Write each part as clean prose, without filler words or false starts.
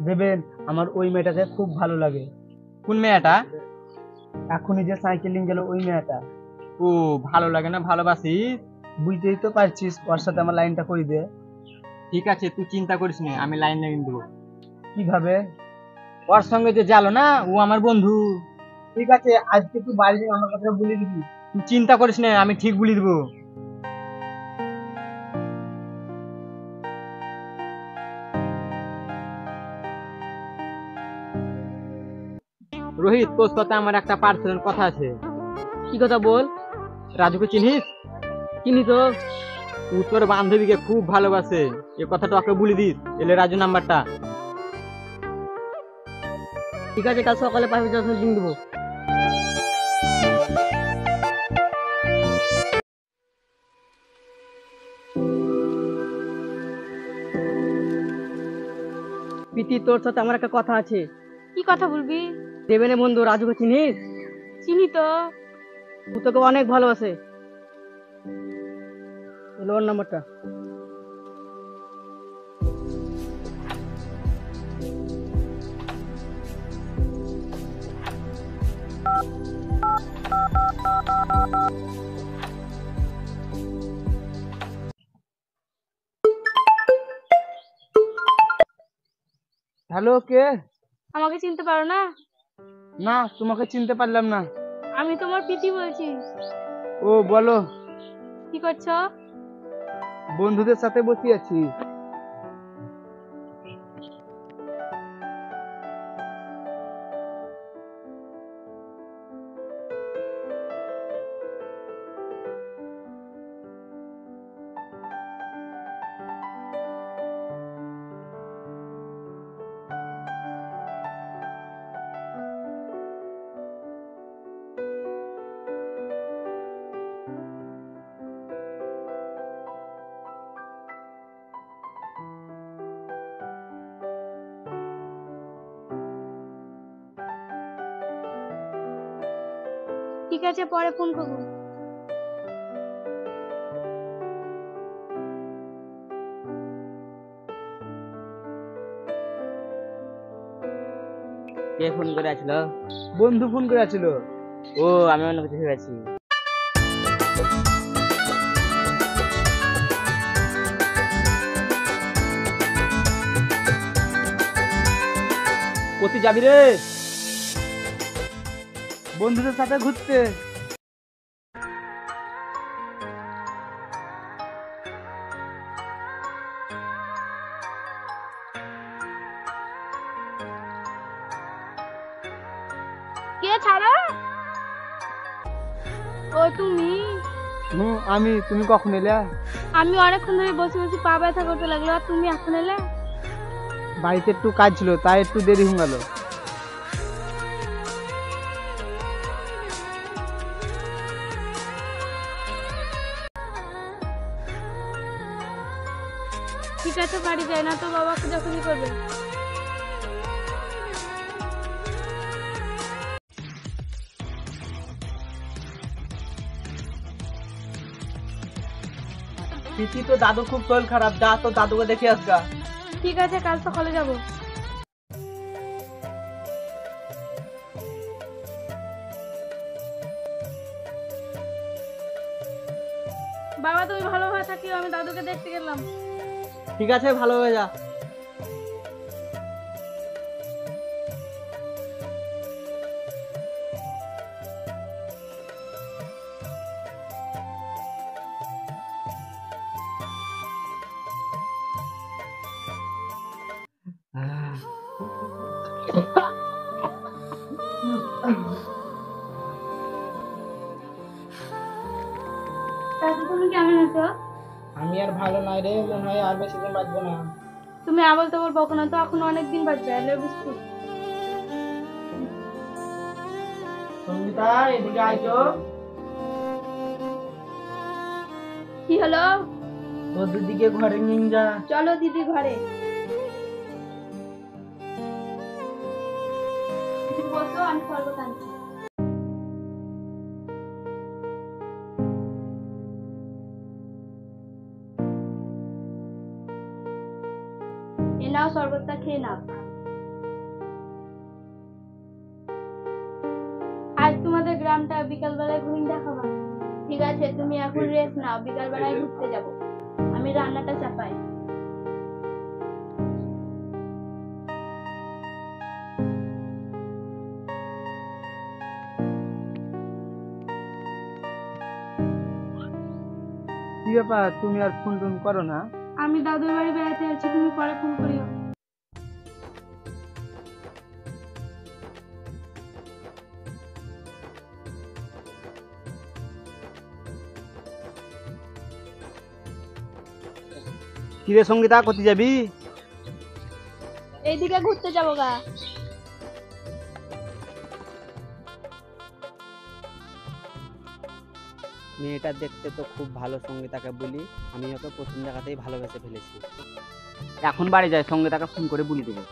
দেবেন, আমার ওই মেয়েটাকে খুব ভালো লাগে। কোন মেয়েটা? এখনই যে সাইকেলিং গেল ওই মেয়েটা। ও, ভালো লাগে না ভালোবাসিস? বুঝতেই তো পারছিস, ওর সাথে আমার লাইনটা করে দে। ঠিক আছে, তুই চিন্তা করিস না, আমি লাইন লাগিয়ে দেবো। কিভাবে? ওর সঙ্গে যে গেল না, ও আমার বন্ধু। ঠিক আছে, আজকে তুই বাড়ি গিয়ে আমার কথা বলে দিবি। তুই চিন্তা করিস না, আমি ঠিক বলে দেবো। রোহিত, তোর সাথে আমার একটা পার্সোনাল কথা আছে। কি কথা বল। রাজুকে চিনিস? চিনি তো। ও তোর বান্ধবীকে খুব ভালোবাসে, এ কথাটা ওকে বলে দিস। এলে রাজু নাম্বারটা। ঠিক আছে, কাল সকালে 5,000 লিঙ্ক দেবো। প্রীতি, তোর সাথে আমার একটা কথা আছে। কি কথা বলবি? দেবেনের বন্ধু রাজুকে চিনিস? চিনি তো। ও তোকে অনেক ভালোবাসে। এলো ওর নাম্বারটা। হ্যালো, কে? আমাকে চিনতে পারো না? না, তোমাকে চিনতে পারলাম না। আমি তোমার প্রীতি বলছি। ও, বলো। কি করছো? বন্ধুদের সাথে বসে আছি। ঠিক আছে, পরে ফোন করবো। কে ফোন করে আসলো? বন্ধু ফোন করেছিল। ও, আমি অন্য কিছু ভেবেছি। কোথায় যাবি রে? বন্ধুদের সাথে ঘুরতে। কে ছাড়ো? ও তুমি? তুমি কখন এলে? আমি অনেকক্ষণ ধরে বসে বসে পা ব্যথা করতে লাগলো, আর তুমি এখন এলে? বাড়িতে একটু কাজ ছিল, তাই একটু দেরি হয়ে গেল। ঠিক আছে, বাড়ি যাই না তো বাবা খোঁজাখুঁজি করবে। প্রীতি, তো দাদু খুব শরীর খারাপ, যা তো দাদুকে দেখে আসগা। ঠিক আছে, কাল সকালে যাবো। বাবা তুমি ভালোভাবে থাকিও, আমি দাদুকে দেখতে গেলাম। ঠিক আছে, ভালো হয়ে যা। দাদু তুমি কেমন আছো? আমি আর ভালো নাই রে, মনে হয় আর বেশি দিন বাঁচবো না। তুমি আবল তাবল বকো না তো, এখন অনেক দিন বাঁচবে। I love you. সঙ্গীতা, এদিকে আয় তো। কি হলো? তোর দিদিকে ঘরে নিয়ে যা। চলো দিদি ঘরে। তুমি বসো, আমি শরবত আনছি। এ নাও, শরবতটা খেয়ে নাও। প্ল্যানটা বিকাল বেলায় ঘুরে দেখাবা। ঠিক আছে, তুমি এখন রেস্ট নাও, বিকাল বেলায় ঘুরতে যাব। আমি রান্নাটা চাপাই। কি ব্যাপার, তুমি আর ফোন টোন করো না? আমি দাদুর বাড়ি বেড়াতে যাচ্ছি, তুমি পরে ফোন করিও। কিরে সঙ্গীতা, কোথায় যাবি? এইদিকে ঘুরতে যাবো গা। মেয়েটা দেখতে তো খুব ভালো, সঙ্গীতাকে বলি। আমি ওকে প্রথম দেখাতেই ভালোবেসে ফেলেছি। এখন বাড়ি যাই, সঙ্গীতাকে ফোন করে বলে দেবো।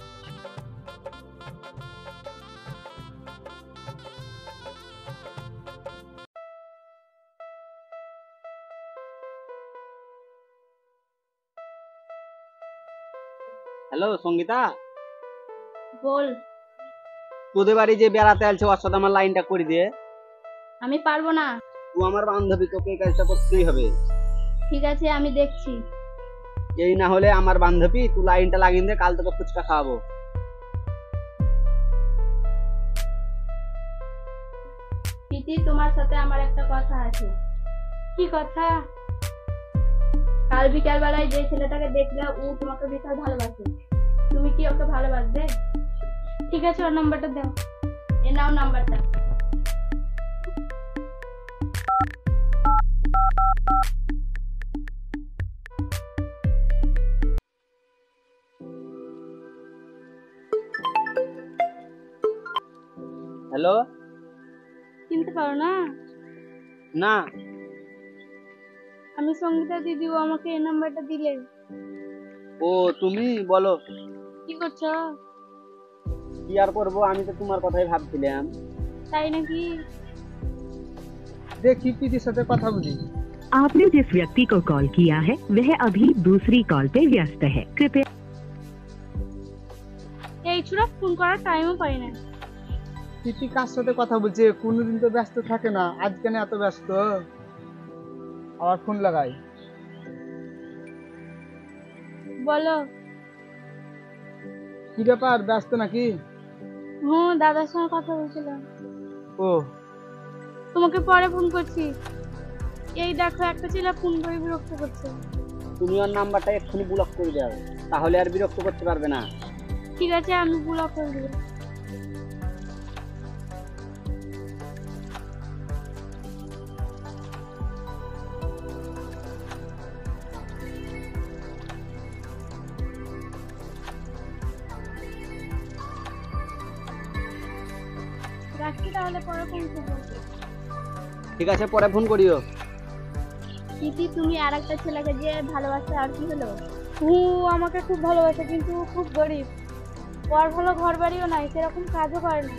হ্যালো সঙ্গীতা, বল। তোদের বাড়ি যে বেড়াতে আসছে ওর সাথে আমার লাইনটা করে দিয়ে। আমি পারবো না। তুই আমার বান্ধবী, তোকে এই কাজটা করতেই হবে। ঠিক আছে, আমি দেখছি। এই না হলে আমার বান্ধবী, তুই লাইনটা লাগিয়ে দে, কাল তোকে ফুচকা খাওয়াবো। প্রীতি, তোমার সাথে আমার একটা কথা আছে। কি কথা? কাল বিকাল বেলায় যে ছেলেটাকে দেখলে ও তোমাকে বিশাল ভালোবাসে, তুমি কি ওকে ভালোবাসবে? ঠিক আছে, ওর নাম্বারটা দাও। এ নাও নাম্বারটা। হ্যালো। চিনতে পারো না? না। আমি সঙ্গীতা দিদি, ও আমাকে এই নাম্বারটা দিলে। ও তুমি বলো। কি করছো? কি আর করবো, আমি তো তোমার কথাই ভাবছিলাম। তাই নাকি? দেখি প্রীতির সাথে কথা বলি। आपने जिस व्यक्ति को कॉल किया है वह अभी दूसरी कॉल पे व्यस्त है, कृपया। এই ছোড়া ফোন করার টাইমও পাই না। প্রীতি কার সাথে কথা বলছে? কোনোদিন তো ব্যস্ত থাকে না, আজ কেন এত ব্যস্ত? আবার ফোন লাগাই। বলো। কি ব্যাপার, ব্যস্ত নাকি? হুম, দাদার সঙ্গে কথা বলছিলাম। ও, তোমাকে পরে ফোন করছি। এই দেখো, একটা ছেলে ফোন করে বিরক্ত করছে। তুমি ওর নাম্বারটা এক্ষুনি ব্লক করে দাও, তাহলে আর বিরক্ত করতে পারবে না। ঠিক আছে, আমি ব্লক করে দেবো। রাখছি তাহলে, পরে ফোন করবো। ঠিক আছে, পরে ফোন করিও। প্রীতি, তুমি আর একটা ছেলেকে যে ভালোবাসে, আর কি হলো? ও আমাকে খুব ভালোবাসে, কিন্তু ও খুব গরিব। ওর ভালো ঘর বাড়িও নাই, সেরকম কাজও করে না।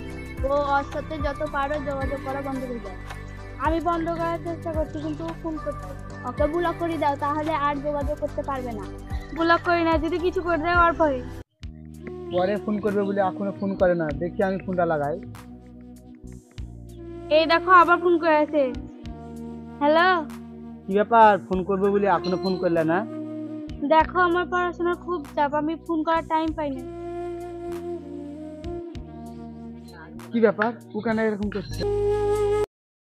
ও ওর সাথে যত পারো যোগাযোগ করা বন্ধ করে দাও। আমি বন্ধ করার চেষ্টা করছি, কিন্তু ও ফোন করছে। ওকে ব্লক করে দাও, তাহলে আর যোগাযোগ করতে পারবে না। ব্লক করি না, যদি কিছু করে দেয় ওর ভয়ে। পরে ফোন করবে বলে এখনো ফোন করে না, দেখি আমি ফোনটা লাগাই। এই দেখো, আবার ফোন করে আছে। হ্যালো। কি ব্যাপার, ফোন করবে বলে এখনো ফোন করলে না? দেখো, আমার পড়াশোনার খুব চাপ, আমি ফোন করার টাইম পাই না। কি ব্যাপার, ও কেন এরকম করছে?